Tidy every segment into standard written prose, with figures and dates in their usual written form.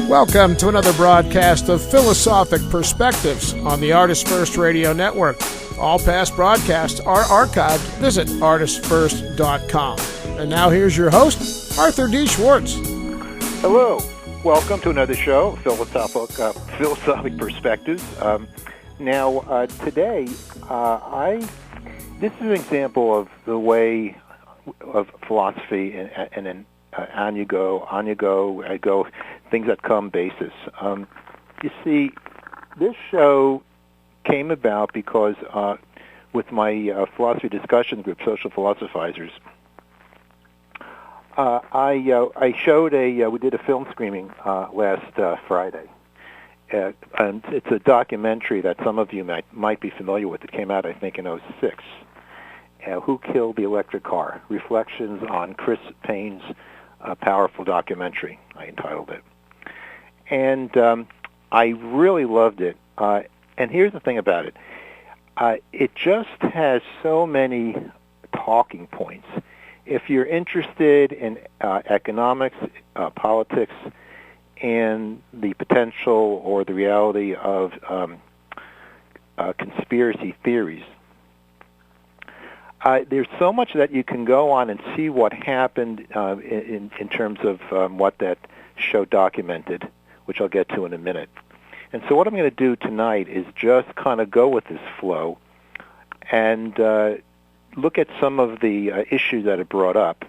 Welcome to another broadcast of Philosophic Perspectives on the ArtistFirst Radio Network. All past broadcasts are archived. Visit ArtistFirst.com. And now here's your host, Arthur D. Schwartz. Hello. Welcome to another show, Philosophic Perspectives. Today, this is an example of the way of philosophy and an on you go, things that come basis. You see, this show came about because with my philosophy discussion group, Social Philosophizers, I showed we did a film screening last Friday. And it's a documentary that some of you might be familiar with. It came out, I think, in 2006. Who Killed the Electric Car? Reflections on Chris Paine's powerful documentary, I entitled it. And I really loved it. And here's the thing about it. It just has so many talking points. If you're interested in economics, politics, and the potential or the reality of conspiracy theories, there's so much that you can go on and see what happened in terms of what that show documented, which I'll get to in a minute. And so what I'm going to do tonight is just kind of go with this flow and look at some of the issues that are brought up,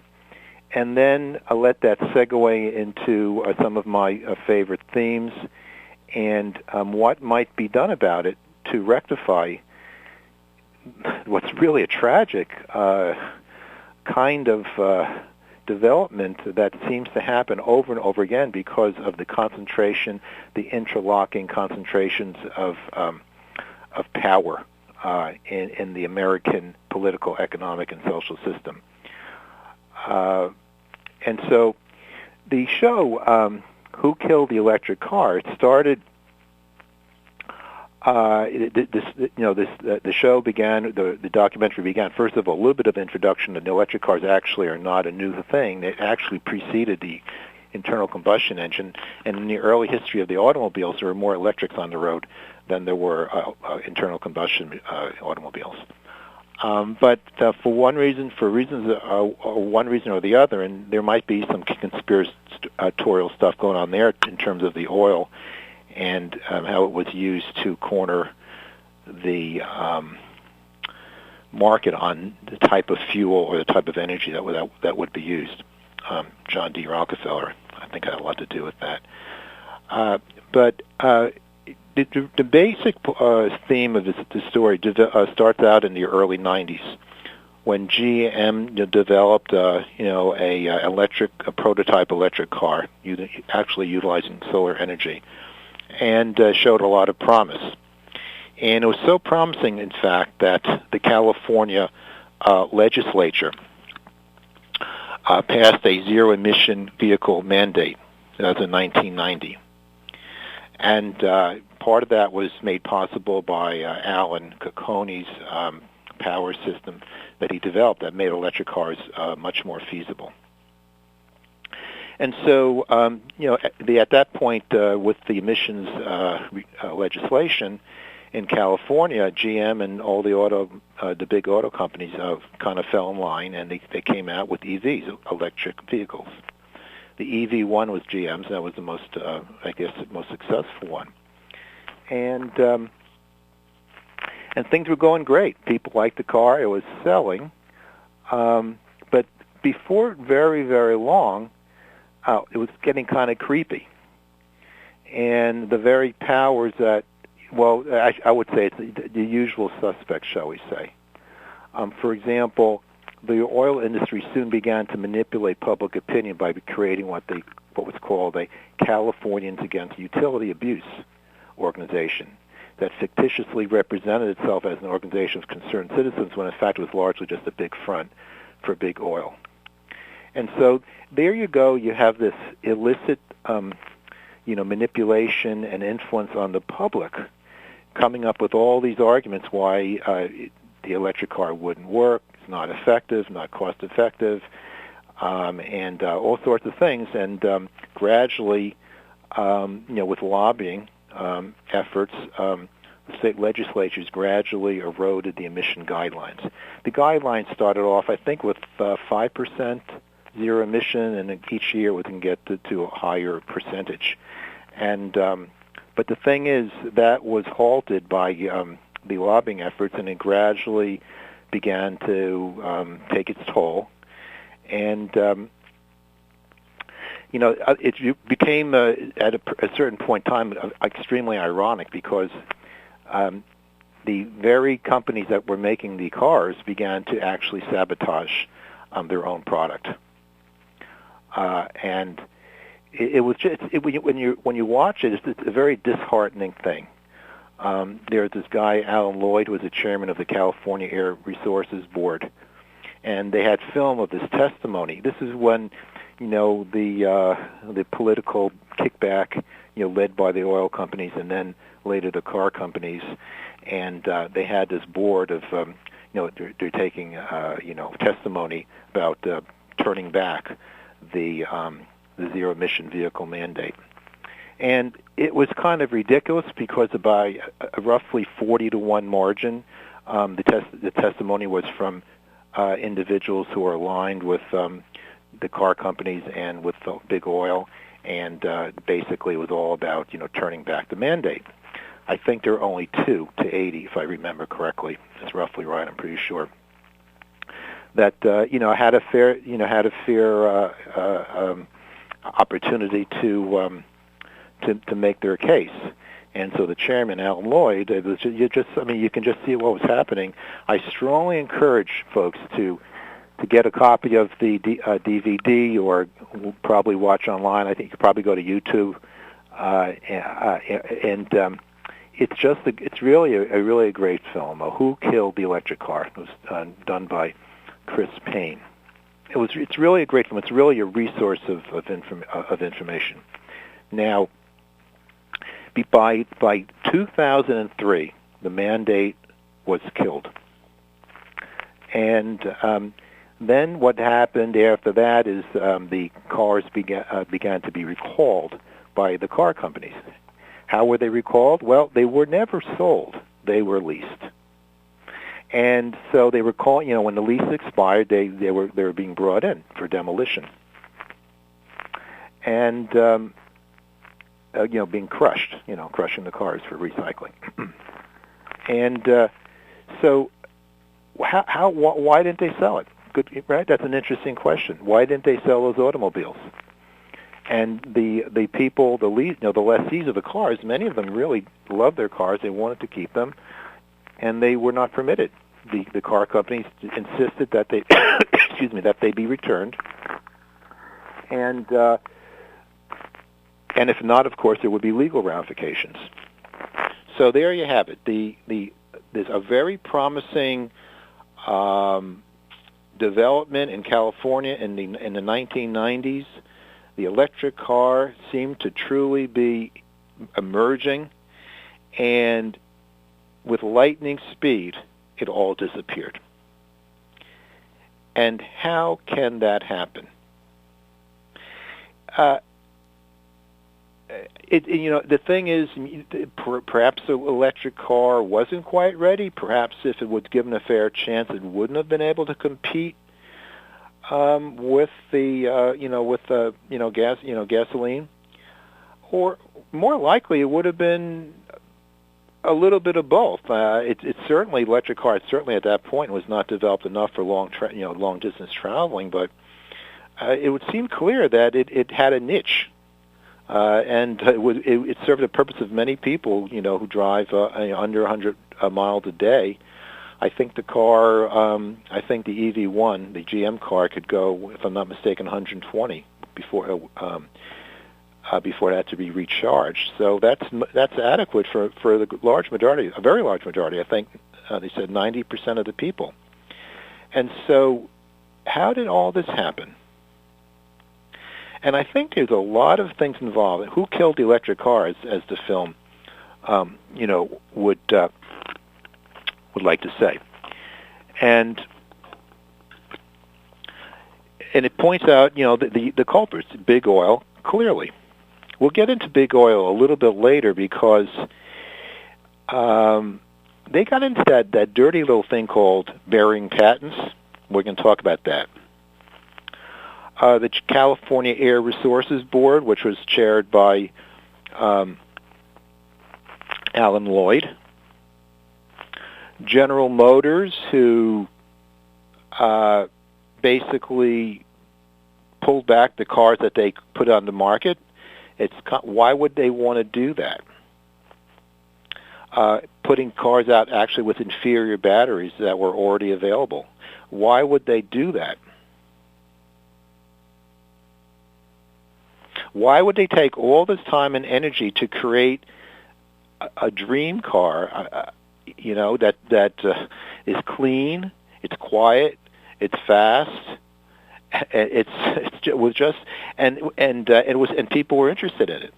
and then I'll let that segue into some of my favorite themes and what might be done about it to rectify what's really a tragic kind of development that seems to happen over and over again because of the concentration, the interlocking concentrations of power in the American political, economic, and social system. And so the show, Who Killed the Electric Car, it started. The show began. The documentary began. First of all, a little bit of introduction. The electric cars actually are not a new thing. They actually preceded the internal combustion engine. And in the early history of the automobiles, there were more electrics on the road than there were internal combustion automobiles. But for one reason or the other, and there might be some conspiratorial stuff going on there in terms of the oil and how it was used to corner the market on the type of fuel or the type of energy that would be used. John D. Rockefeller, I think, had a lot to do with that. But the basic theme of the story starts out in the early 90s when GM developed a prototype electric car, actually utilizing solar energy, and showed a lot of promise. And it was so promising, in fact, that the California legislature passed a zero-emission vehicle mandate. That was in 1990. And part of that was made possible by Alan Coccone's power system that he developed that made electric cars much more feasible. And so, at that point, with the emissions legislation in California, GM and all the big auto companies kind of fell in line, and they came out with EVs, electric vehicles. The EV1 was GM's, and that was the most successful one. And things were going great. People liked the car; it was selling. But before very, very long, it was getting kind of creepy. And the very powers that, I would say it's the usual suspects, shall we say. For example, the oil industry soon began to manipulate public opinion by creating what was called a Californians Against Utility Abuse organization that fictitiously represented itself as an organization of concerned citizens when in fact it was largely just a big front for big oil. And so there you go. You have this illicit, manipulation and influence on the public, coming up with all these arguments why the electric car wouldn't work, it's not effective, not cost effective, and all sorts of things. And gradually, with lobbying efforts, the state legislatures gradually eroded the emission guidelines. The guidelines started off, I think, with 5% zero emission, and each year we can get to a higher percentage. And but the thing is, that was halted by the lobbying efforts, and it gradually began to take its toll. And it became at a certain point in time extremely ironic, because the very companies that were making the cars began to actually sabotage their own product, and it was just when you watch it, it's a very disheartening thing. There's this guy, Alan Lloyd, who was the chairman of the California Air Resources Board, and they had film of this testimony. This is when the political kickback, led by the oil companies and then later the car companies, and they had this board of they're taking testimony about turning back the zero emission vehicle mandate. And it was kind of ridiculous, because by a roughly 40-1 margin, the testimony was from individuals who are aligned with the car companies and with the big oil, and basically it was all about turning back the mandate. I think there were only 2 to 80, if I remember correctly. That's roughly right. I'm pretty sure. That had a fair opportunity to make their case. And so the chairman, Alan Lloyd, you can just see what was happening. I strongly encourage folks to get a copy of the DVD, or probably watch online. I think you could probably go to YouTube, and it's really a really great film. Who Killed the Electric Car? It was done by Chris Paine. It's really a great film. It's really a resource of information. Now, by 2003, the mandate was killed, and then what happened after that is the cars began to be recalled by the car companies. How were they recalled? Well, they were never sold. They were leased. And so they were called, when the lease expired, they were being brought in for demolition. And being crushed, crushing the cars for recycling. And so why didn't they sell it? Good, right? That's an interesting question. Why didn't they sell those automobiles? And the people, the lessees of the cars, many of them really loved their cars. They wanted to keep them, and they were not permitted. The car companies insisted that they, that they be returned, and if not, of course, there would be legal ramifications. So there you have it. There's a very promising development in California in the 1990s. The electric car seemed to truly be emerging, and with lightning speed, it all disappeared. And how can that happen? The thing is, perhaps the electric car wasn't quite ready. Perhaps if it was given a fair chance, it wouldn't have been able to compete with the gasoline, or more likely, it would have been a little bit of both. It's certainly electric cars. Certainly at that point was not developed enough for long distance traveling, but it would seem clear that it had a niche. And it served the purpose of many people, who drive under 100 miles a day. I think the car, the EV1, the GM car, could go, if I'm not mistaken, 120 before it had to be recharged. So that's adequate for the large majority, a very large majority. I think they said 90% of the people. And so, how did all this happen? And I think there's a lot of things involved. Who Killed the Electric Car, as the film, would like to say, and it points out, the culprits, big oil, clearly. we'll get into big oil a little bit later because they got into that dirty little thing called burying patents. We're going to talk about that. The California Air Resources Board, which was chaired by Alan Lloyd. General Motors, who basically pulled back the cars that they put on the market. Why would they want to do that? Putting cars out actually with inferior batteries that were already available. Why would they do that? Why would they take all this time and energy to create a dream car, that is clean, it's quiet, it's fast, and people were interested in it.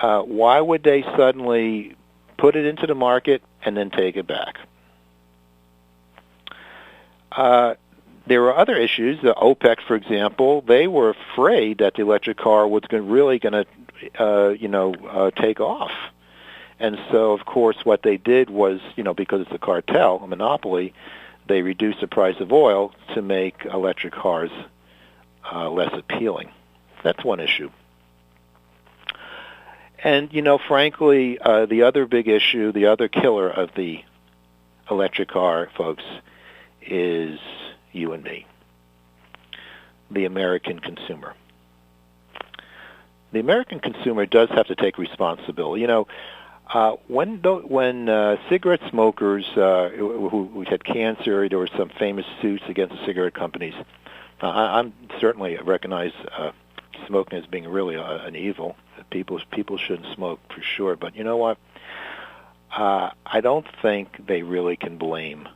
Why would they suddenly put it into the market and then take it back? There were other issues. The OPEC, for example, they were afraid that the electric car was really going to take off. And so, of course, what they did was, because it's a cartel, a monopoly, they reduced the price of oil to make electric cars less appealing. That's one issue. And, frankly, the other big issue, the other killer of the electric car, folks, is you and me, the American consumer. The American consumer does have to take responsibility. When cigarette smokers who had cancer, there were some famous suits against the cigarette companies. I'm certainly recognize smoking as being really an evil. People shouldn't smoke for sure. But you know what? I don't think they really can blame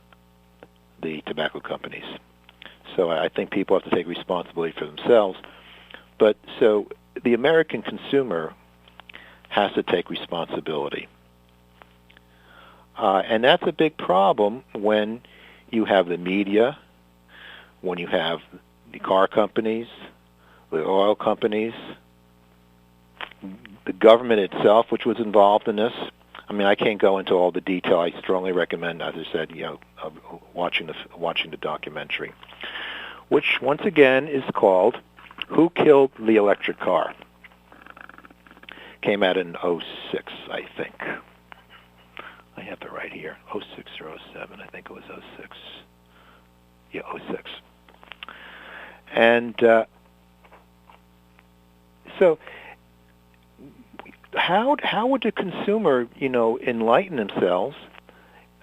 the tobacco companies. So I think people have to take responsibility for themselves. But so the American consumer has to take responsibility. And that's a big problem when you have the media, when you have the car companies, the oil companies, the government itself, which was involved in this. I mean, I can't go into all the detail. I strongly recommend, as I said, watching the documentary, which once again is called "Who Killed the Electric Car?" Came out in 2006, I think. I have it right here, 2006 or 2007. I think it was 2006. Yeah, 2006. And so, how would the consumer, enlighten themselves,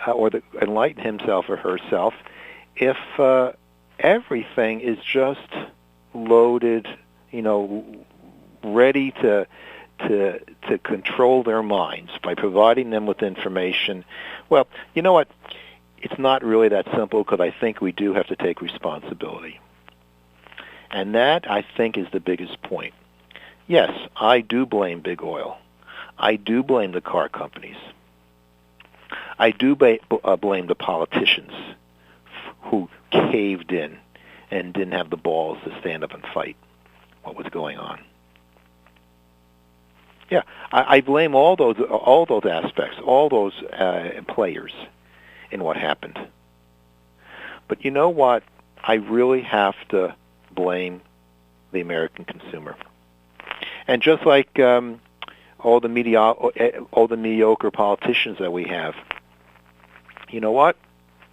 enlighten himself or herself, if everything is just loaded, ready to control their minds by providing them with information? Well, you know what? It's not really that simple, because I think we do have to take responsibility. And that, I think, is the biggest point. Yes, I do blame big oil. I do blame the car companies. I do blame the politicians who caved in and didn't have the balls to stand up and fight what was going on. Yeah, I blame all those aspects, all those players in what happened. But you know what? I really have to blame the American consumer. And just like all the mediocre politicians that we have, you know what?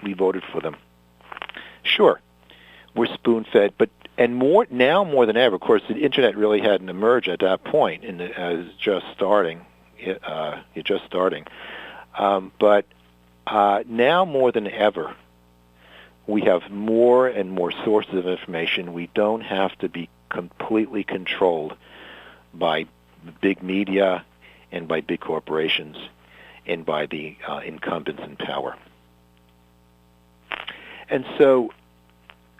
We voted for them. Sure, we're spoon-fed, more than ever. Of course, the internet really hadn't emerged at that point, as just starting. But now more than ever, we have more and more sources of information. We don't have to be completely controlled by big media and by big corporations and by the incumbents in power. And so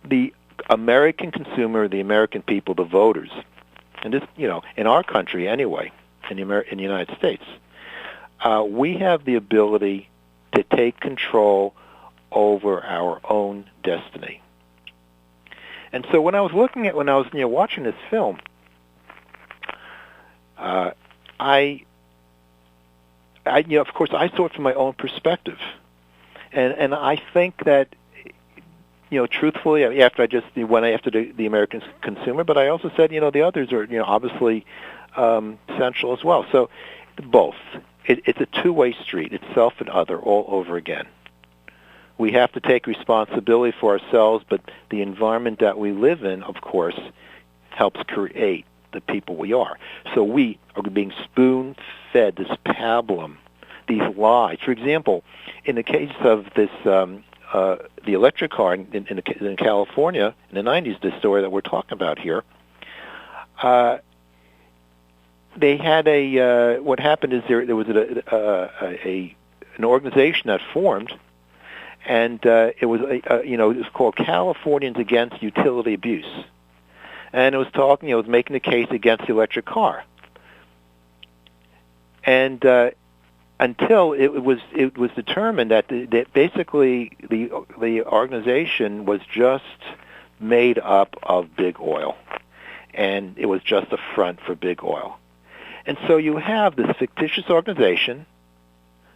the American consumer, the American people, the voters, and this, in our country anyway, in the United States, we have the ability to take control over our own destiny. And so when I was watching this film, Of course, I saw it from my own perspective, and I think that, truthfully, after I just went after the American consumer, but I also said, the others are, obviously central as well. So, both. It's a two-way street. It's self and other all over again. We have to take responsibility for ourselves, but the environment that we live in, of course, helps create the people we are. So we are being spoon-fed this pablum, these lies. For example, in the case of this, the electric car in California in the 90s, the story that we're talking about here, they had what happened is there was an organization that formed, and it was it was called Californians Against Utility Abuse. And it was talking, it was making the case against the electric car. And until it was determined that basically the organization was just made up of big oil, and it was just a front for big oil. And so you have this fictitious organization,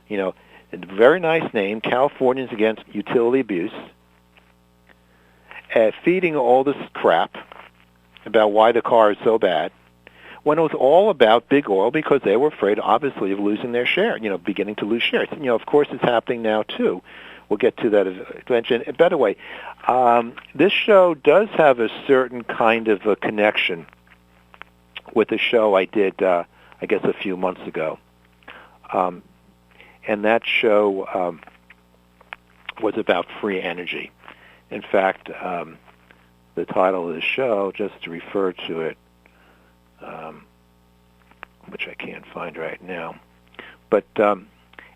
a very nice name, Californians Against Utility Abuse, feeding all this crap about why the car is so bad, when it was all about big oil because they were afraid, obviously, of losing their share, beginning to lose shares. Of course, it's happening now, too. We'll get to that eventually. By the way, this show does have a certain kind of a connection with a show I did, I guess, a few months ago. And that show was about free energy. In fact, the title of the show, just to refer to it, which I can't find right now, but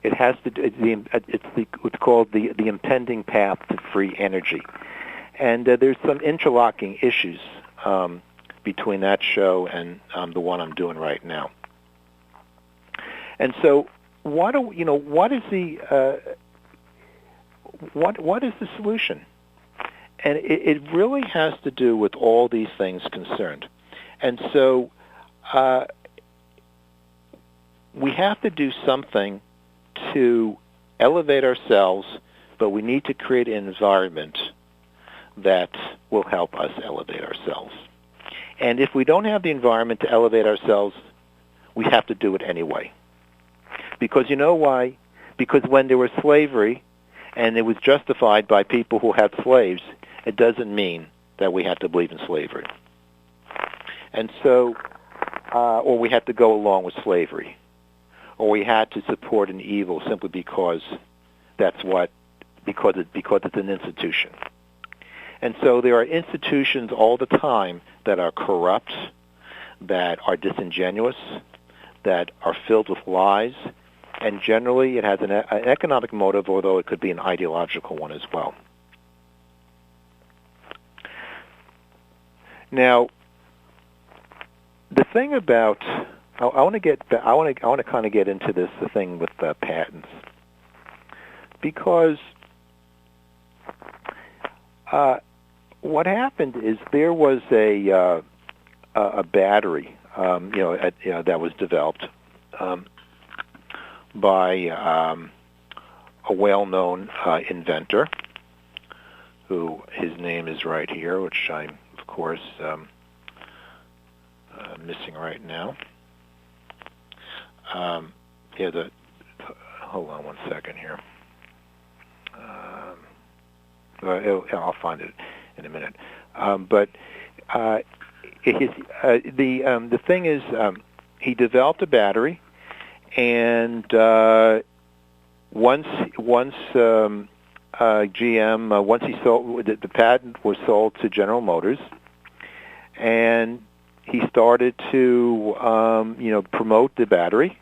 it has to do, it's called the impending path to free energy, and there's some interlocking issues between that show and the one I'm doing right now. And so, what is the solution? And it really has to do with all these things concerned. And so we have to do something to elevate ourselves, but we need to create an environment that will help us elevate ourselves. And if we don't have the environment to elevate ourselves, we have to do it anyway. Because you know why? Because when there was slavery, and it was justified by people who had slaves, it doesn't mean that we have to believe in slavery. And so, or we had to go along with slavery, or we had to support an evil simply because because it's an institution. And so there are institutions all the time that are corrupt, that are disingenuous, that are filled with lies, and generally it has an economic motive, although it could be an ideological one as well. Now, the thing about I want to kind of get into this, the thing with patents, because what happened is there was a battery, that was developed by a well-known inventor, who his name is right here, which I'm of course missing right now. Hold on one second here. I'll find it in a minute. The thing is, he developed a battery, and once GM, once he sold, the patent was sold to General Motors, and he started to promote the battery,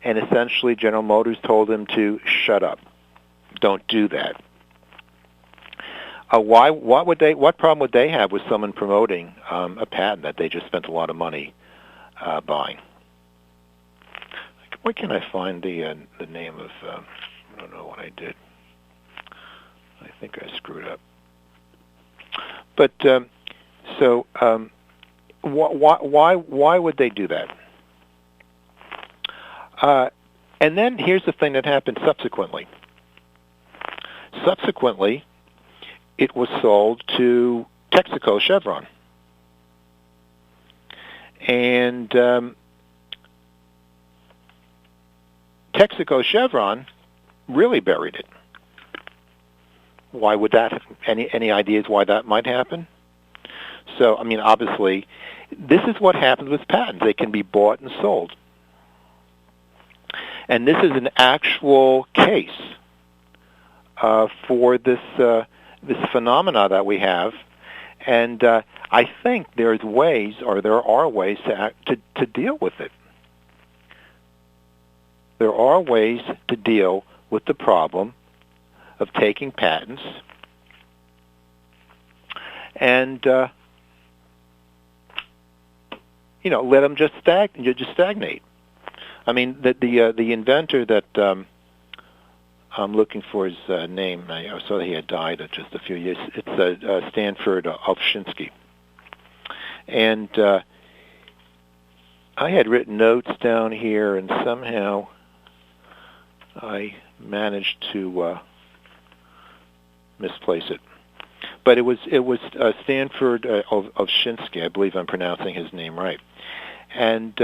and essentially General Motors told him to shut up, don't do that. What problem would they have with someone promoting a patent that they just spent a lot of money buying? Where can I find the name of? I don't know what I did. I think I screwed up. But why would they do that? And then here's the thing that happened subsequently. Subsequently, it was sold to Texaco Chevron. And Texaco Chevron really buried it. Why would that? Any ideas why that might happen? So, I mean, obviously, this is what happens with patents. They can be bought and sold. And this is an actual case for this phenomena that we have. And I think there are ways to deal with it. There are ways to deal with the problem of taking patents and let them just stagnate. I mean, the inventor that I'm looking for his name. I saw that he had died just a few years. It's Stanford Olshinsky. And I had written notes down here, and somehow I managed to misplace it. But it was Stanford Olshinsky. I believe I'm pronouncing his name right. And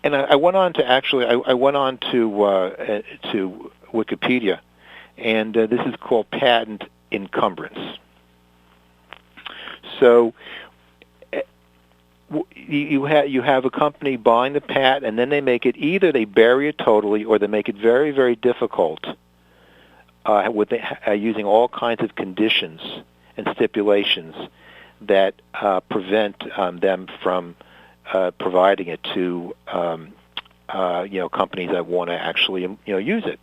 I went on to to Wikipedia, and this is called patent encumbrance. So you have a company buying the patent, and then they make it either they bury it totally, or they make it very, very difficult using all kinds of conditions and stipulations that prevent them from providing it to companies that want to actually use it.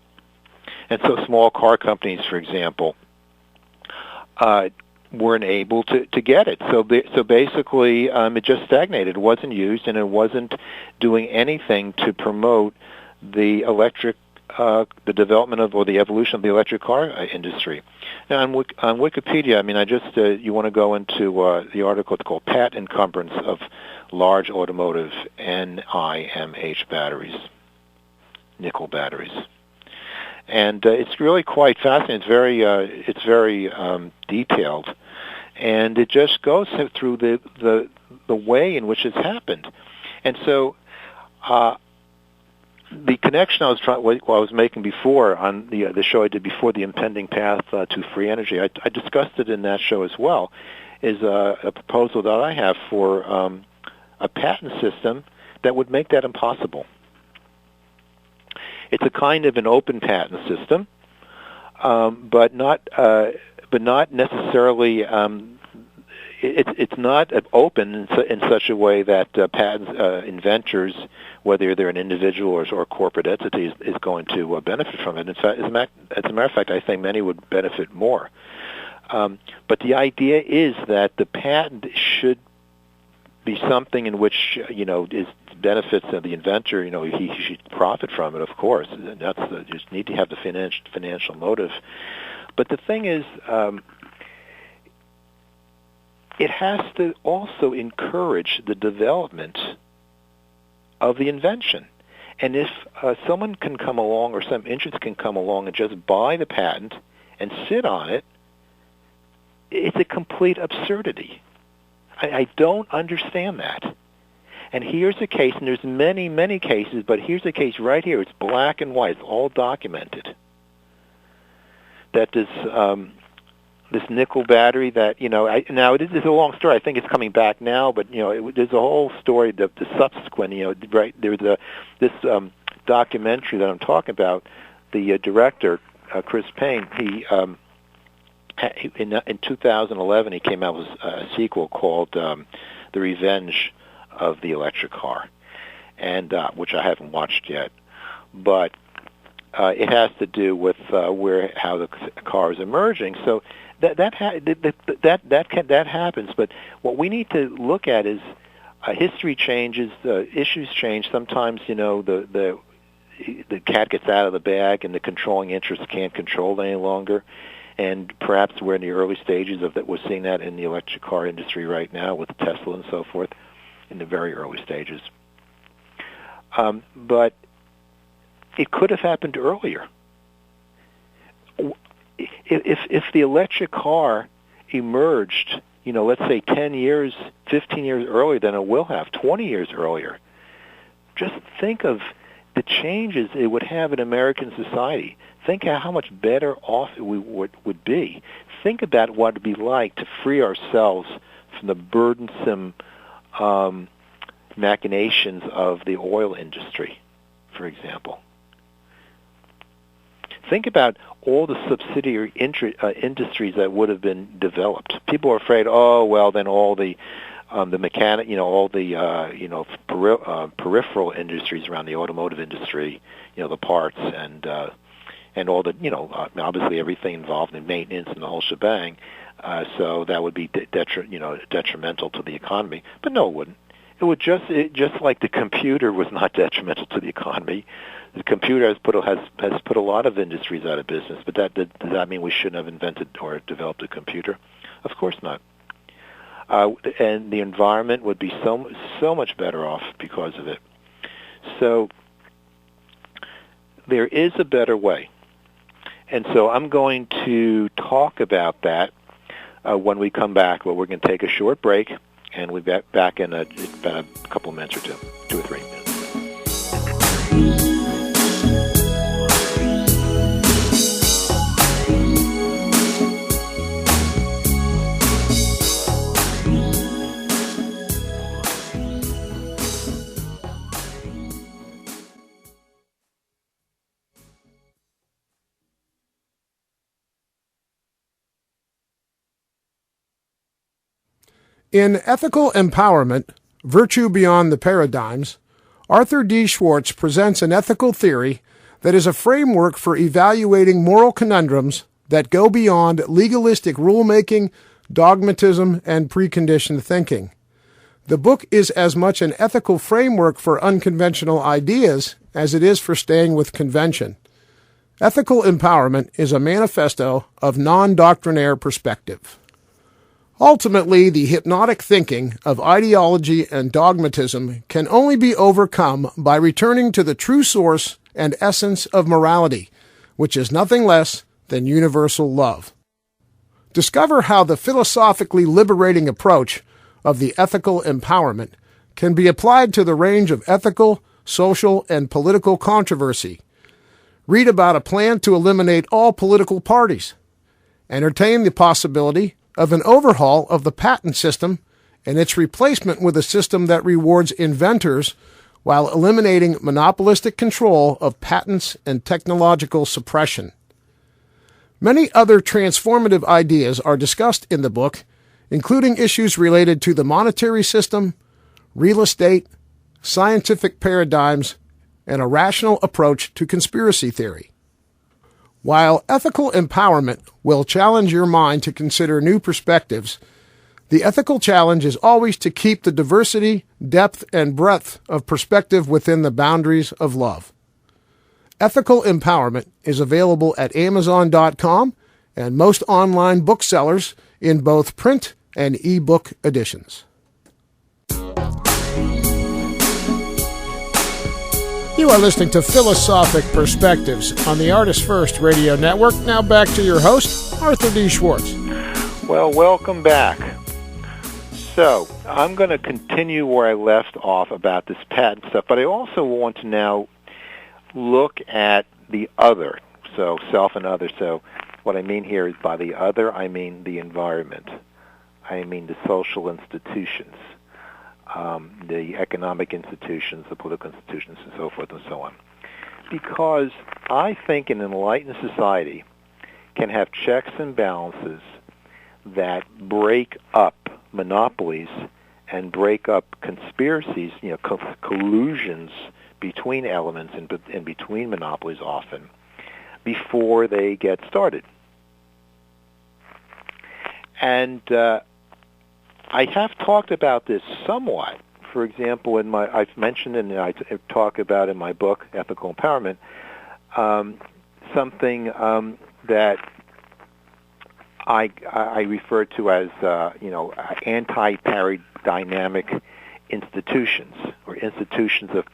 And so small car companies, for example, weren't able to get it. So basically, it just stagnated. It wasn't used, and it wasn't doing anything to promote the the development of or the evolution of the electric car industry. Now, on Wikipedia, I mean, you want to go into the article. It's called "Patent Encumbrance of Large Automotive NIMH Batteries, Nickel Batteries," and it's really quite fascinating. It's very detailed, and it just goes through the way in which it's happened, and so. The connection I was making before on the show I did before, the impending path to free energy, I discussed it in that show as well, is a proposal that I have for a patent system that would make that impossible. It's a kind of an open patent system, but not necessarily. It's not open in such a way that patents inventors, whether they're an individual or a corporate entity, is going to benefit from it. In fact, as a matter of fact, I think many would benefit more. But the idea is that the patent should be something in which is benefits of the inventor. He should profit from it, of course. And you just need to have the financial motive. But the thing is. It has to also encourage the development of the invention. And if someone can come along or some interest can come along and just buy the patent and sit on it, it's a complete absurdity. I don't understand that. And here's a case, and there's many, many cases, but here's a case right here. It's black and white. It's all documented. That this nickel battery that, now it is a long story. I think it's coming back now, but, there's a whole story, the subsequent, right, there's this documentary that I'm talking about. The director, Chris Paine, he in 2011, he came out with a sequel called The Revenge of the Electric Car, and which I haven't watched yet, but it has to do with how the car is emerging. So that happens. But what we need to look at is history changes, issues change. Sometimes the cat gets out of the bag, and the controlling interests can't control it any longer. And perhaps we're in the early stages of that. We're seeing that in the electric car industry right now with Tesla and so forth, in the very early stages. But it could have happened earlier. If the electric car emerged, let's say 10 years, 15 years earlier than it will have, 20 years earlier, just think of the changes it would have in American society. Think how much better off we would be. Think about what it would be like to free ourselves from the burdensome machinations of the oil industry, for example. Think about all the subsidiary industries that would have been developed. People are afraid, then all the mechanic, all the peripheral industries around the automotive industry, the parts and all the, obviously everything involved in maintenance and the whole shebang. So that would be detrimental to the economy. But no, it wouldn't. It would just like the computer was not detrimental to the economy. The computer has put a lot of industries out of business. But does that mean we shouldn't have invented or developed a computer? Of course not. And the environment would be so much better off because of it. So there is a better way. And so I'm going to talk about that when we come back. Well, we're going to take a short break, and we'll be back in about a couple of minutes or 2 or 3 minutes. In Ethical Empowerment, Virtue Beyond the Paradigms, Arthur D. Schwartz presents an ethical theory that is a framework for evaluating moral conundrums that go beyond legalistic rulemaking, dogmatism, and preconditioned thinking. The book is as much an ethical framework for unconventional ideas as it is for staying with convention. Ethical Empowerment is a manifesto of non-doctrinaire perspective. Ultimately, the hypnotic thinking of ideology and dogmatism can only be overcome by returning to the true source and essence of morality, which is nothing less than universal love. Discover how the philosophically liberating approach of the ethical empowerment can be applied to the range of ethical, social, and political controversy. Read about a plan to eliminate all political parties. Entertain the possibility of an overhaul of the patent system and its replacement with a system that rewards inventors while eliminating monopolistic control of patents and technological suppression. Many other transformative ideas are discussed in the book, including issues related to the monetary system, real estate, scientific paradigms, and a rational approach to conspiracy theory. While ethical empowerment will challenge your mind to consider new perspectives, the ethical challenge is always to keep the diversity, depth, and breadth of perspective within the boundaries of love. Ethical Empowerment is available at Amazon.com and most online booksellers in both print and e-book editions. You are listening to Philosophic Perspectives on the ArtistFirst Radio Network. Now back to your host, Arthur D. Schwartz. Well, welcome back. So, I'm going to continue where I left off about this patent stuff, but I also want to now look at the other, so self and other. So what I mean here is by the other, I mean the environment. I mean the social institutions, the economic institutions, the political institutions, and so forth and so on. Because I think an enlightened society can have checks and balances that break up monopolies and break up conspiracies, collusions between elements and between monopolies often before they get started. And I have talked about this somewhat. For example, I've mentioned and I talk about in my book, Ethical Empowerment, something that I refer to as, anti-paradigmatic institutions or institutions of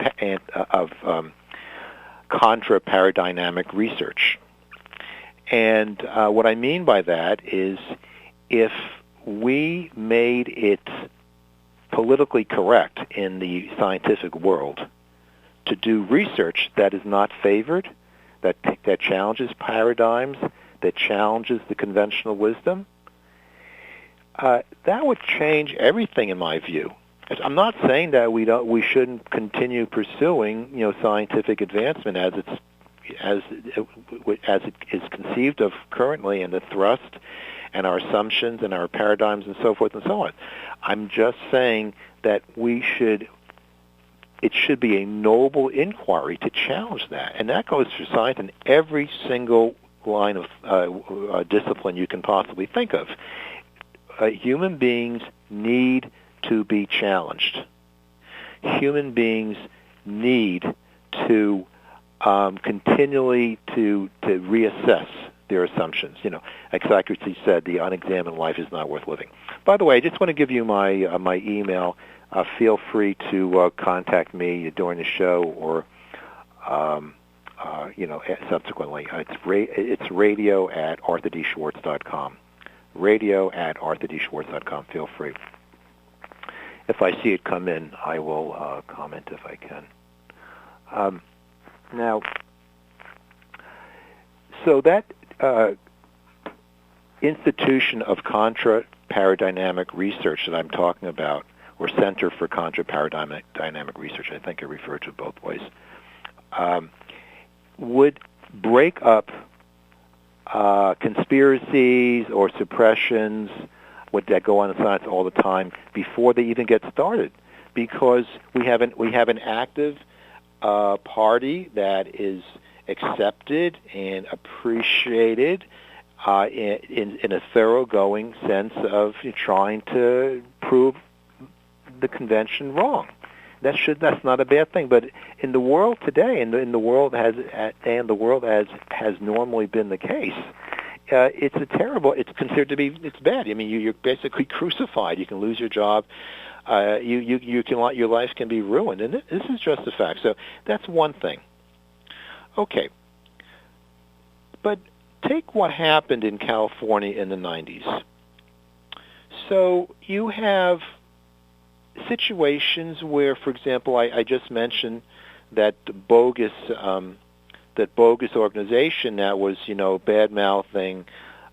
contra-paradigmatic research. And what I mean by that is if we made it politically correct in the scientific world to do research that is not favored, that challenges paradigms, that challenges the conventional wisdom, that would change everything in my view. I'm not saying that we shouldn't continue pursuing scientific advancement as it is conceived of currently, and the thrust and our assumptions and our paradigms and so forth and so on. I'm just saying that it should be a noble inquiry to challenge that, and that goes for science in every single line of discipline you can possibly think of. Human beings need to be challenged. Human beings need to continually to reassess their assumptions. Like Socrates said, the unexamined life is not worth living. By the way, I just want to give you my email. Feel free to contact me during the show or subsequently. It's radio@arthurdschwartz.com. radio@arthurdschwartz.com. Feel free. If I see it come in, I will comment if I can. Now, so that institution of contra-paradigmatic research that I'm talking about, or Center for Contra-Paradigmatic Research, I think I refer to it both ways, would break up conspiracies or suppressions that go on in science all the time before they even get started, because we have an active party that is accepted and appreciated in a thoroughgoing sense of trying to prove the convention wrong. That's not a bad thing. But in the world today, in the world as has normally been the case, it's considered to be, it's bad. I mean, you're basically crucified. You can lose your job. Your life can be ruined, and this is just a fact. So that's one thing. Okay, but take what happened in California in the 90s. So you have situations where, for example, I just mentioned that bogus organization that was bad mouthing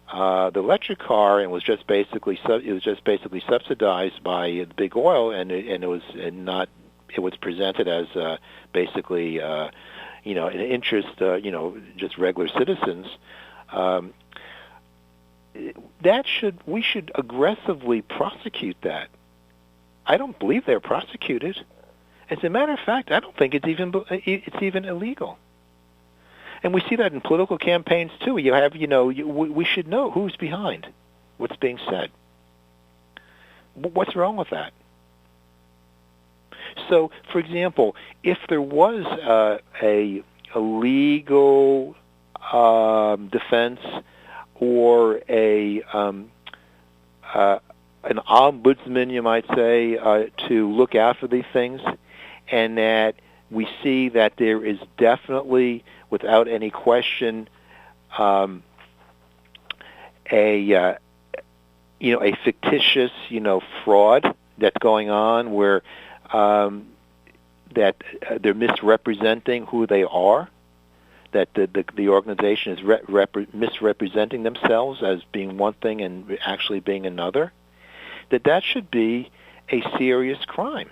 the electric car and was just basically subsidized by big oil, and it was presented as basically an interest just regular citizens. We should aggressively prosecute that. I don't believe they're prosecuted. As a matter of fact, I don't think it's even illegal. And we see that in political campaigns too. You have, we should know who's behind what's being said. What's wrong with that? So, for example, if there was a legal defense or an ombudsman, you might say, to look out for these things, and that we see that there is definitely, without any question, a fictitious, fraud that's going on where that they're misrepresenting who they are, that the organization is misrepresenting themselves as being one thing and actually being another, that should be a serious crime,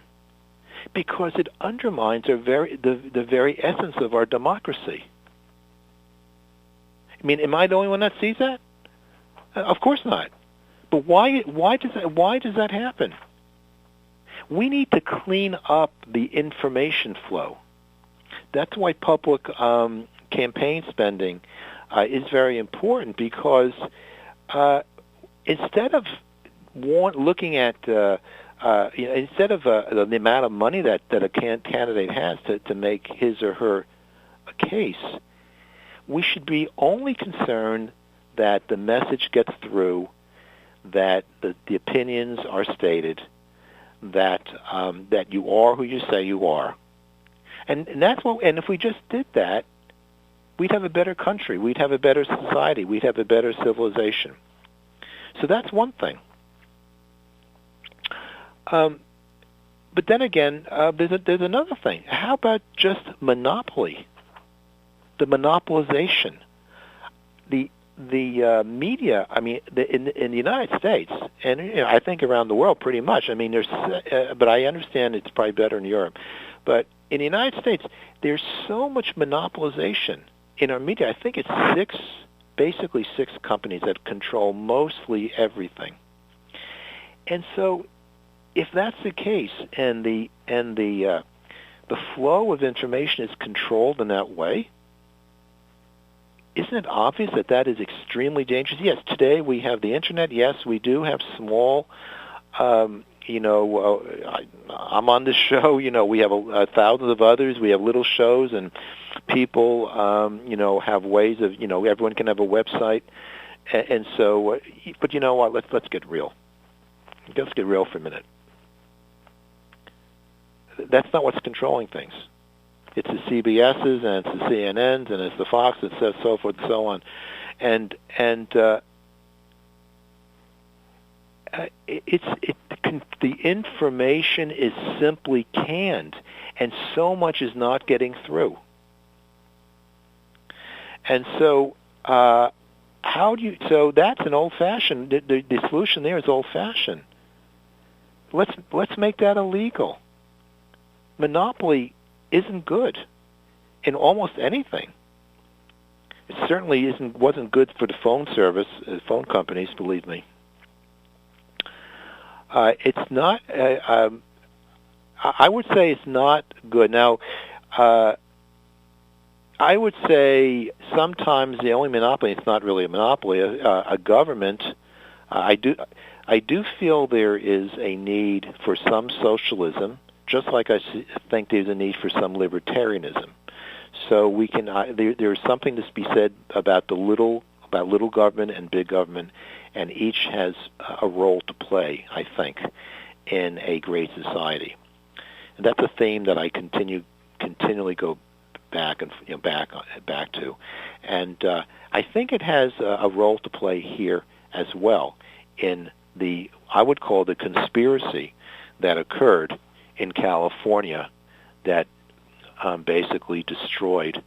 because it undermines the very essence of our democracy. I mean, am I the only one that sees that? Of course not. But why does that happen? We need to clean up the information flow. That's why public campaign spending is very important, because instead of looking at instead of the amount of money that a candidate has to make his or her case, we should be only concerned that the message gets through, that the opinions are stated, that that you are who you say you are, and that's what. And if we just did that, we'd have a better country. We'd have a better society. We'd have a better civilization. So that's one thing. But then again, there's another thing. How about just monopoly? The monopolization. The media. I mean, in the United States, and I think around the world, pretty much. I mean, but I understand it's probably better in Europe. But in the United States, there's so much monopolization in our media. I think it's basically six companies that control mostly everything. And so, if that's the case, and the flow of information is controlled in that way, isn't it obvious that that is extremely dangerous? Yes, today we have the internet. Yes, we do have small. I'm on this show. We have thousands of others. We have little shows, and people, have ways of, everyone can have a website, and so. But you know what? Let's get real. Let's get real for a minute. That's not what's controlling things. It's the CBSs and it's the CNNs and it's the Fox that says so forth and so on, and the information is simply canned, and so much is not getting through. And so, how do you? So that's an old-fashioned. The solution there is old-fashioned. Let's make that illegal. Monopoly isn't good in almost anything. It certainly wasn't good for the phone service, phone companies, believe me. It's not. I would say it's not good. Now, I would say sometimes the only monopoly. It's not really a monopoly. A government. I do feel there is a need for some socialism. Just like I think there's a need for some libertarianism, so we can. There's something to be said about little government and big government, and each has a role to play. I think in a great society, and that's a theme that I continually go back and back to, and I think it has a role to play here as well in I would call the conspiracy that occurred in California that basically destroyed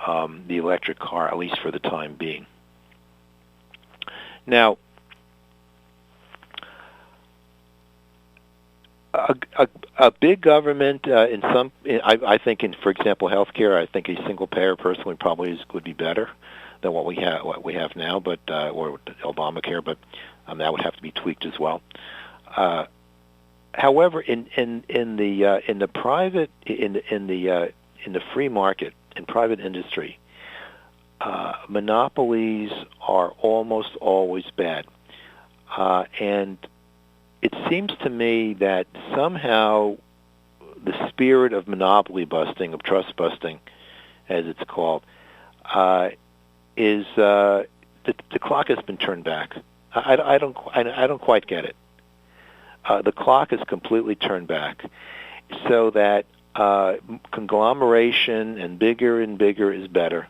the electric car, at least for the time being. Now, a big government I think in, for example, healthcare, I think a single payer personally probably would be better than what we have now, but or Obamacare, but that would have to be tweaked as well. However, in the private in the free market, in private industry, monopolies are almost always bad, and it seems to me that somehow the spirit of monopoly busting, of trust busting, as it's called, is the clock has been turned back. I don't quite get it. The clock is completely turned back, so that conglomeration and bigger is better.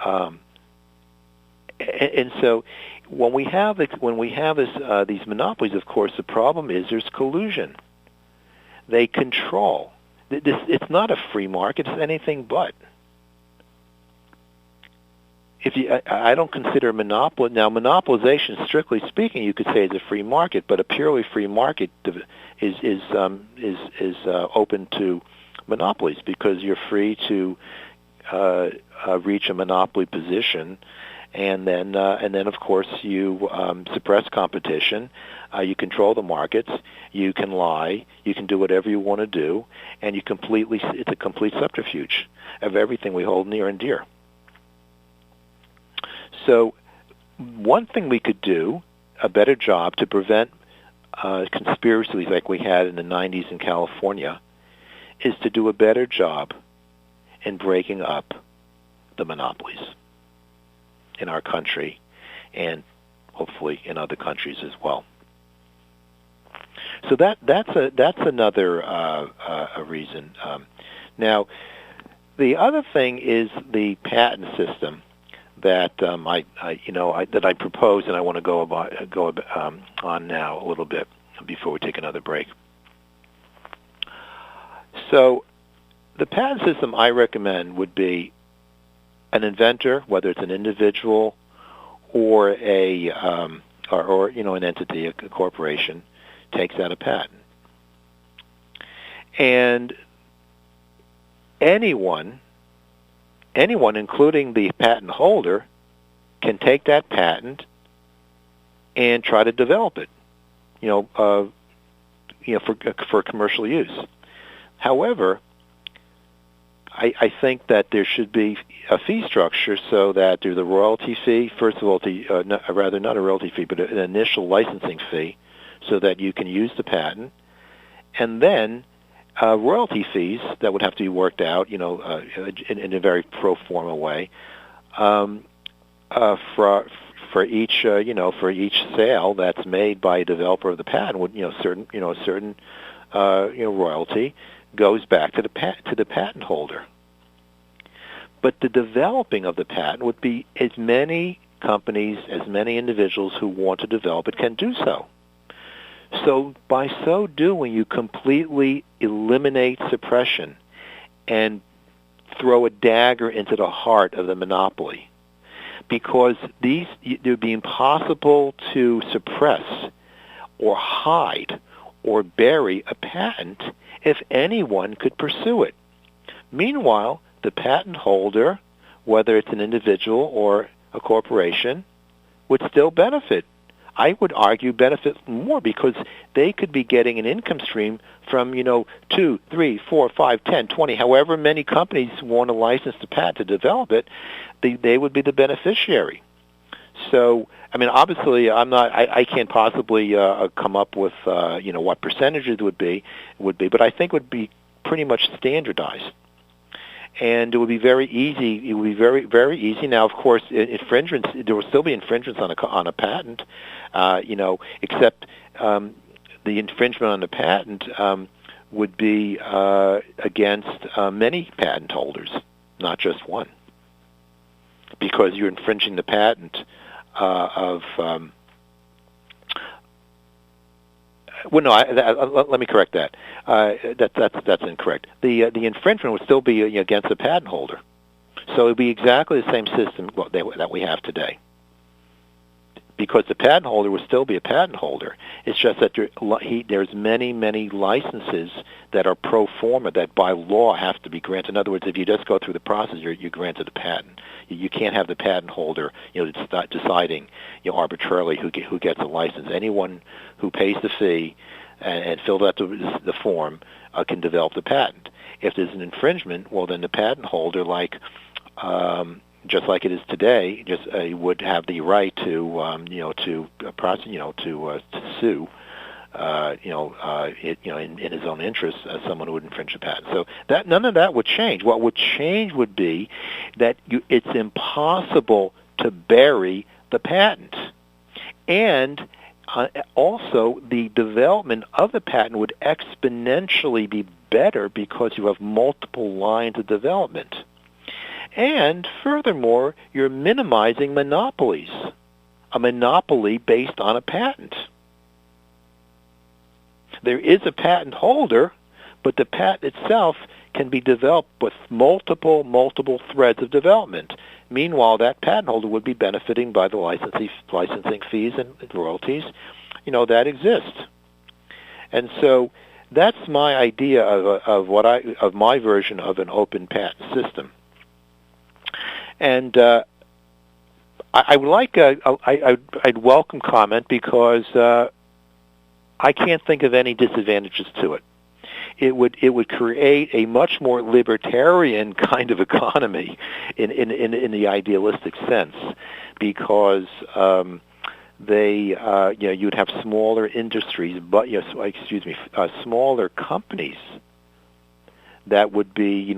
And so when we have these monopolies, of course, the problem is there's collusion. They control. It's not a free market; it's anything but. I don't consider monopoly now. Monopolization, strictly speaking, you could say is a free market, but a purely free market is open to monopolies because you're free to reach a monopoly position, and then of course you suppress competition. You control the markets. You can lie. You can do whatever you want to do, and it's a complete subterfuge of everything we hold near and dear. So one thing we could do, a better job to prevent conspiracies like we had in the 90s in California, is to do a better job in breaking up the monopolies in our country and hopefully in other countries as well. so that's another a reason. Now, the other thing is the patent system that I propose, and I want to go on now a little bit before we take another break. So, the patent system I recommend would be an inventor, whether it's an individual or an entity, a corporation, takes out a patent, and anyone, including the patent holder, can take that patent and try to develop it, for commercial use. However, I think that there should be a fee structure so that there's a royalty fee. First of all, not a royalty fee, but an initial licensing fee, so that you can use the patent, and then royalty fees that would have to be worked out, in a very pro forma way, for each sale that's made by a developer of the patent. Would certain royalty goes back to the patent holder. But the developing of the patent would be as many companies, as many individuals who want to develop it can do so. So by so doing, you completely eliminate suppression and throw a dagger into the heart of the monopoly, because it would be impossible to suppress or hide or bury a patent if anyone could pursue it. Meanwhile, the patent holder, whether it's an individual or a corporation, would still benefit. I would argue benefit more, because they could be getting an income stream from 2, 3, 4, 5, 10, 20, however many companies want to license the patent to develop it. They would be the beneficiary. So, obviously, I can't possibly come up with what percentages would be, but I think it would be pretty much standardized. And it would be very easy. It would be very, very easy. Now, of course, infringements. There will still be infringements on a patent, except the infringement on the patent would be against many patent holders, not just one, because you're infringing the patent of. Let me correct that. That's incorrect. The infringement would still be against the patent holder, so it would be exactly the same system that we have today. Because the patent holder would still be a patent holder. It's just that there's many licenses that are pro forma that by law have to be granted. In other words, if you just go through the process, you're granted a patent. You can't have the patent holder deciding arbitrarily who gets a license. Anyone who pays the fee and fills out the form can develop the patent. If there's an infringement, well, then the patent holder, just like it is today, would have the right to sue, in his own interest as someone who would infringe a patent. So that none of that would change. What would change would be that it's impossible to bury the patent, and also the development of the patent would exponentially be better because you have multiple lines of development. And furthermore, you're minimizing monopolies, a monopoly based on a patent. There is a patent holder, but the patent itself can be developed with multiple threads of development. Meanwhile, that patent holder would be benefiting by the licensing fees and royalties, that exist. And so that's my idea of my version of an open patent system. And I would like I'd welcome comment, because I can't think of any disadvantages to it. It would create a much more libertarian kind of economy in the idealistic sense, because you'd have smaller industries, but smaller companies that would be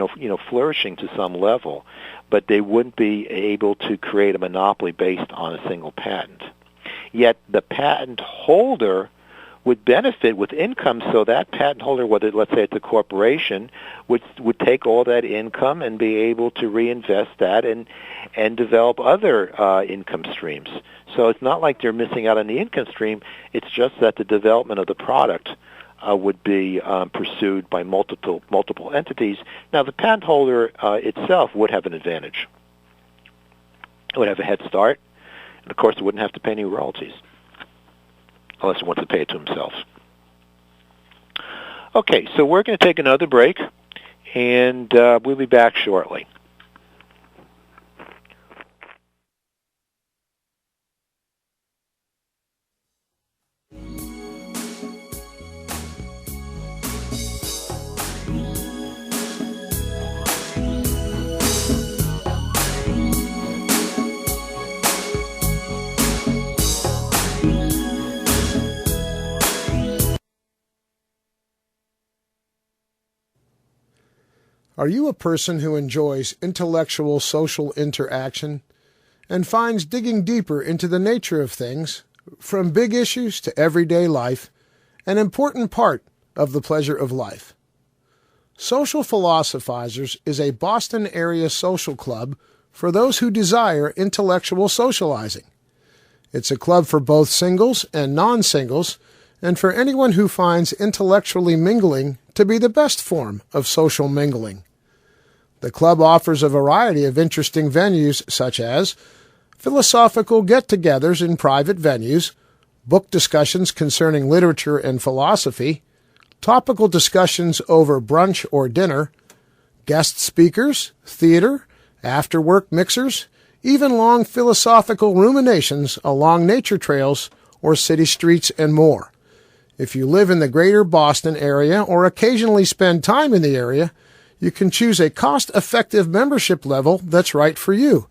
flourishing to some level, but they wouldn't be able to create a monopoly based on a single patent. Yet the patent holder would benefit with income, so that patent holder, whether let's say it's a corporation, would take all that income and be able to reinvest that and develop other income streams. So it's not like they're missing out on the income stream. It's just that the development of the product would be pursued by multiple entities. Now, the patent holder itself would have an advantage. It would have a head start, and of course, it wouldn't have to pay any royalties, unless he wants to pay it to himself. Okay, so we're going to take another break, and we'll be back shortly. Are you a person who enjoys intellectual social interaction and finds digging deeper into the nature of things, from big issues to everyday life, an important part of the pleasure of life? Social Philosophizers is a Boston area social club for those who desire intellectual socializing. It's a club for both singles and non-singles, and for anyone who finds intellectually mingling to be the best form of social mingling. The club offers a variety of interesting venues, such as philosophical get-togethers in private venues, book discussions concerning literature and philosophy, topical discussions over brunch or dinner, guest speakers, theater, after-work mixers, even long philosophical ruminations along nature trails or city streets, and more. If you live in the greater Boston area or occasionally spend time in the area, you can choose a cost-effective membership level that's right for you.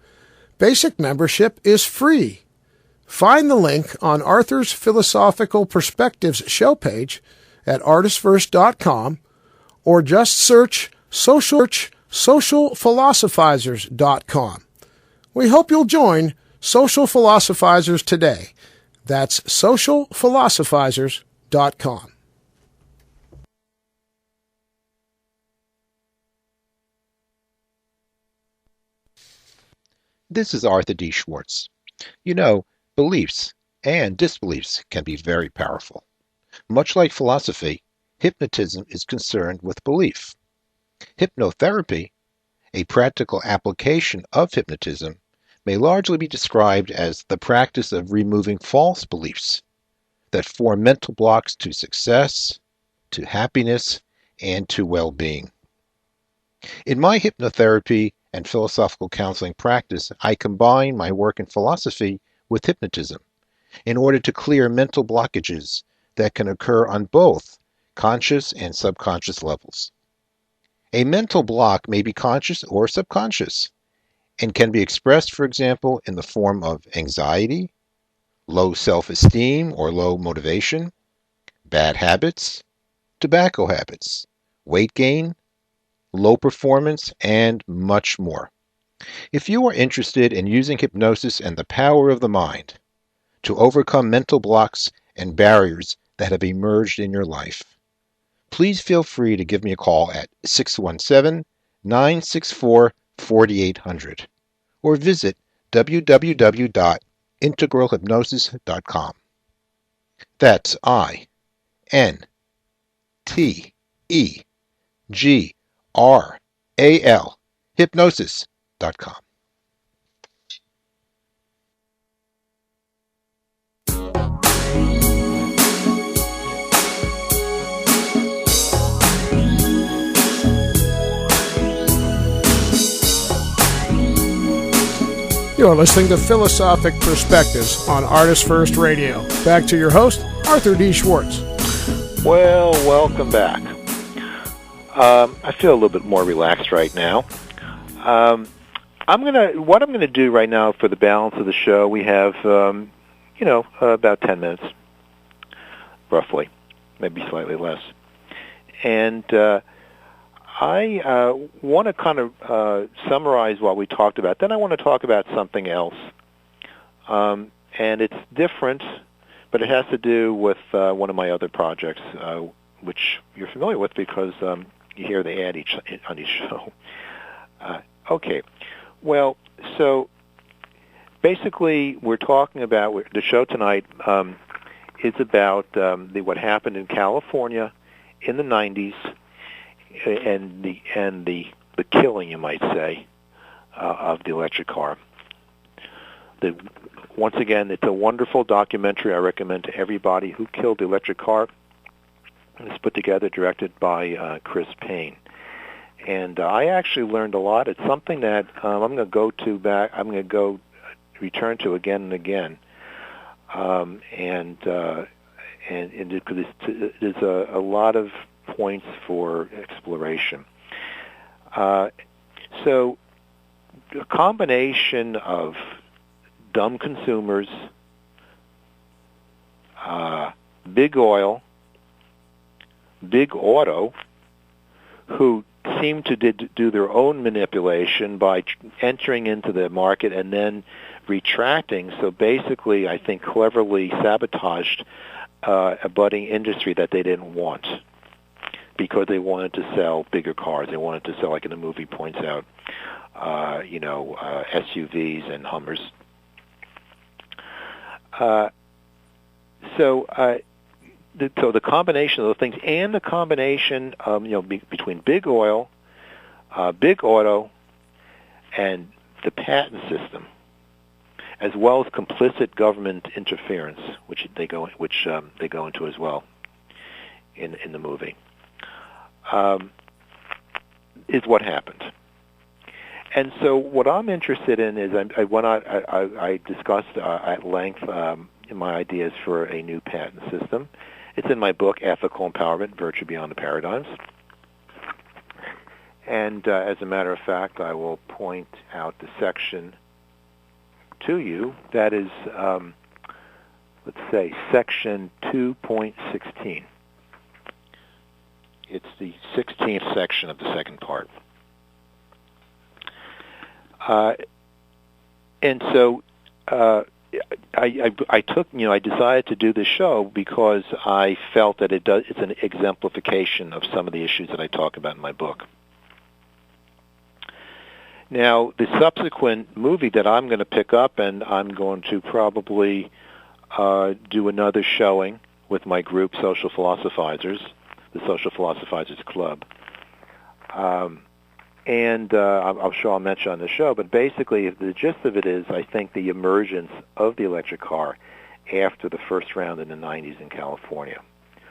Basic membership is free. Find the link on Arthur's Philosophical Perspectives show page at ArtistFirst.com, or just search socialphilosophizers.com. We hope you'll join Social Philosophizers today. That's socialphilosophizers.com. This is Arthur D. Schwartz. You know, beliefs and disbeliefs can be very powerful. Much like philosophy, hypnotism is concerned with belief. Hypnotherapy, a practical application of hypnotism, may largely be described as the practice of removing false beliefs that form mental blocks to success, to happiness, and to well-being. In my hypnotherapy and philosophical counseling practice, I combine my work in philosophy with hypnotism in order to clear mental blockages that can occur on both conscious and subconscious levels. A mental block may be conscious or subconscious and can be expressed, for example, in the form of anxiety, low self-esteem or low motivation, bad habits, tobacco habits, weight gain, low performance, and much more. If you are interested in using hypnosis and the power of the mind to overcome mental blocks and barriers that have emerged in your life, please feel free to give me a call at 617-964-4800 or visit www.integralhypnosis.com. That's INTEGRAL hypnosis.com. You're listening to Philosophic Perspectives on ArtistFirst Radio. Back to your host, Arthur D. Schwartz. Well, welcome back. I feel a little bit more relaxed right now. What I'm gonna do right now for the balance of the show, we have, about 10 minutes, roughly, maybe slightly less, and I want to kind of summarize what we talked about. Then I want to talk about something else, and it's different but it has to do with one of my other projects, which you're familiar with because you hear the ad on each show. Okay. Well, so basically we're talking about, the show tonight is about what happened in California in the 90s and the killing, you might say, of the electric car. Once again, it's a wonderful documentary I recommend to everybody. Who Killed the Electric Car? It's put together, directed by Chris Paine. And I actually learned a lot. It's something that I'm going to return to again and again. And because there's a lot of points for exploration. So a combination of dumb consumers, big oil, big auto, who seem to do their own manipulation by entering into the market and then retracting. So basically, I think cleverly sabotaged a budding industry that they didn't want because they wanted to sell bigger cars. They wanted to sell, like in the movie points out, SUVs and Hummers. So the combination of the things, and the combination between big oil, big auto, and the patent system, as well as complicit government interference, which they go into as well in the movie, is what happened. And so what I'm interested in is I discussed at length my ideas for a new patent system. It's in my book, Ethical Empowerment, Virtue Beyond the Paradigms. And as a matter of fact, I will point out the section to you. That is, let's say, section 2.16. It's the 16th section of the second part. And so I decided to do this show because I felt that it's an exemplification of some of the issues that I talk about in my book. Now, the subsequent movie that I'm going to pick up, and I'm going to probably do another showing with my group, Social Philosophizers, the Social Philosophizers Club. And I'm sure I'll mention on the show, but basically the gist of it is I think the emergence of the electric car after the first round in the 90s in California.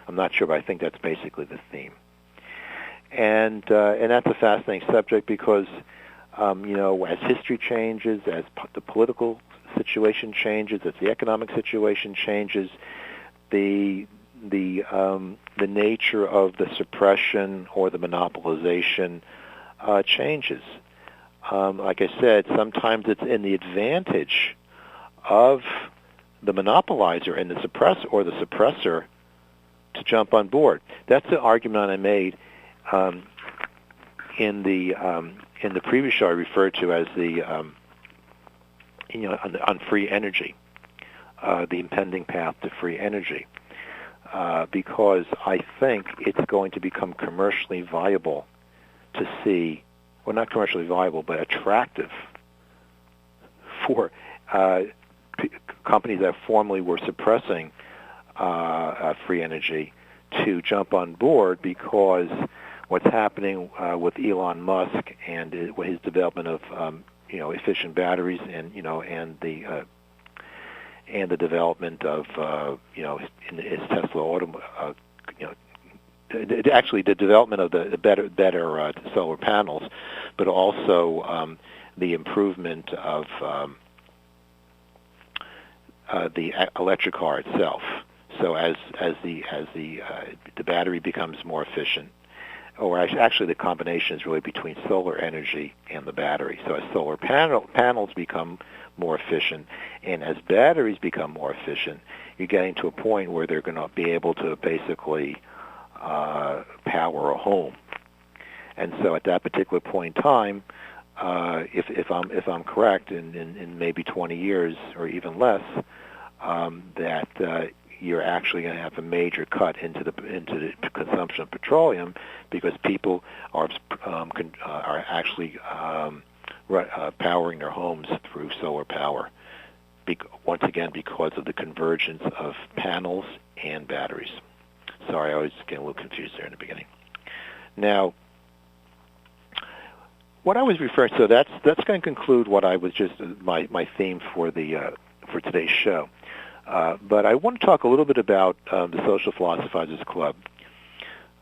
I'm not sure, but I think that's basically the theme. And that's a fascinating subject because, as history changes, as the political situation changes, as the economic situation changes, the nature of the suppression or the monopolization changes. Like I said, sometimes it's in the advantage of the monopolizer and the suppressor to jump on board. That's the argument I made in the previous show I referred to as the on free energy, the impending path to free energy, because I think it's going to become commercially viable to see, well, not commercially viable, but attractive for companies that formerly were suppressing free energy to jump on board, because what's happening with Elon Musk and his development of efficient batteries and the development of his Tesla actually the development of the better solar panels, but also the improvement of the electric car itself. So as the battery becomes more efficient, or actually the combination is really between solar energy and the battery. So as solar panels become more efficient, and as batteries become more efficient, you're getting to a point where they're going to be able to basically power a home. And so at that particular point in time, if I'm correct, in maybe 20 years or even less, that you're actually going to have a major cut into the consumption of petroleum, because people are actually powering their homes through solar power. Once again, because of the convergence of panels and batteries. Sorry, I always get a little confused there in the beginning. Now, what I was referring to, so that's going to conclude what I was just my theme for today's show. But I want to talk a little bit about the Social Philosophizers Club.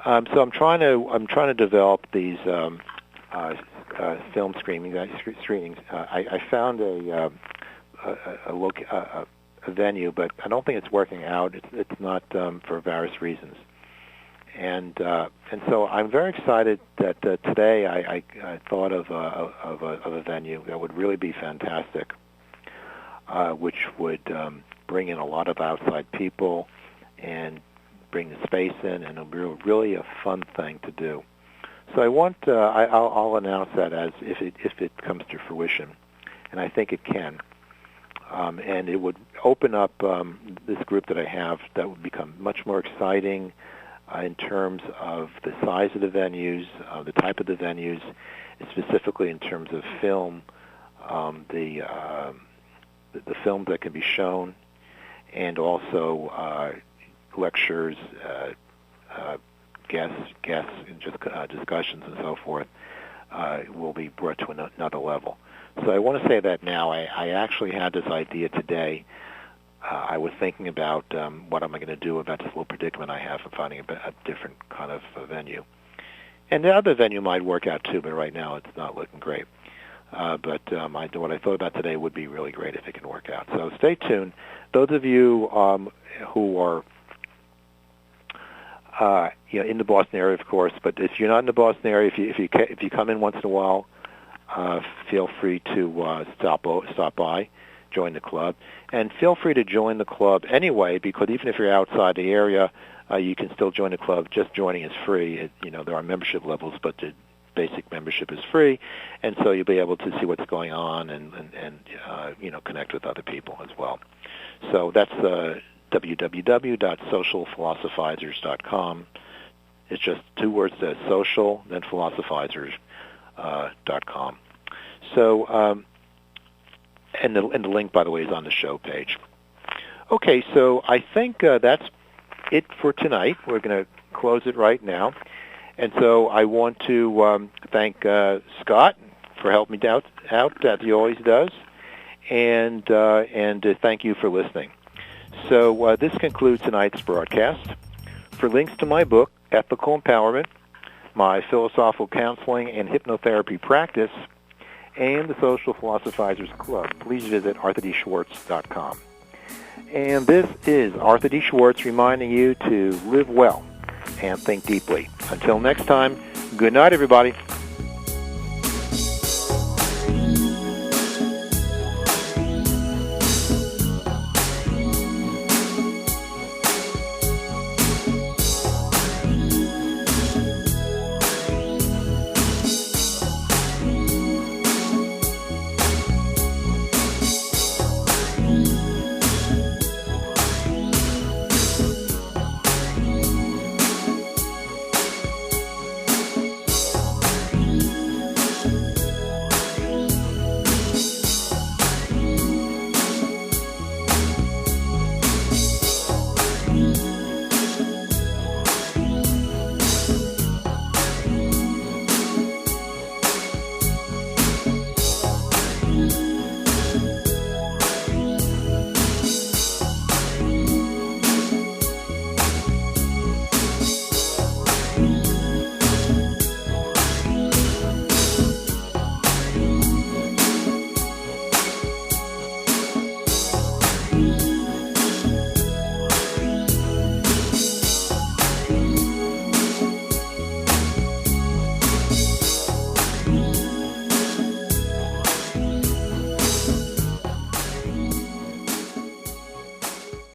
So I'm trying to develop these film screenings. I found a venue, but I don't think it's working out. It's not for various reasons. And so I'm very excited that today I thought of a venue that would really be fantastic, which would bring in a lot of outside people and bring the space in, and it'll be really a fun thing to do. So I'll announce that as if it comes to fruition, and I think it can. And it would open up this group that I have that would become much more exciting in terms of the size of the venues, the type of the venues, specifically in terms of film, the films that can be shown, and also lectures, guests, and just discussions and so forth will be brought to another level. So I want to say that now. I actually had this idea today. I was thinking about what am I going to do about this little predicament I have of finding a different kind of venue. And the other venue might work out too, but right now it's not looking great. But what I thought about today would be really great if it can work out. So stay tuned. Those of you who are in the Boston area, of course, but if you're not in the Boston area, if you come in once in a while, feel free to stop by, join the club, and feel free to join the club anyway, because even if you're outside the area, you can still join the club. Just joining is free. There are membership levels, but the basic membership is free, and so you'll be able to see what's going on and connect with other people as well. So that's www.socialphilosophizers.com. It's just two words, social, then philosophizers.com. So, and the link, by the way, is on the show page. Okay, so I think that's it for tonight. We're going to close it right now. And so I want to thank Scott for helping me out as he always does, and thank you for listening. So this concludes tonight's broadcast. For links to my book, Ethical Empowerment, my philosophical counseling and hypnotherapy practice, and the Social Philosophizers Club, please visit arthurdschwartz.com. And this is Arthur D. Schwartz reminding you to live well and think deeply. Until next time, good night, everybody.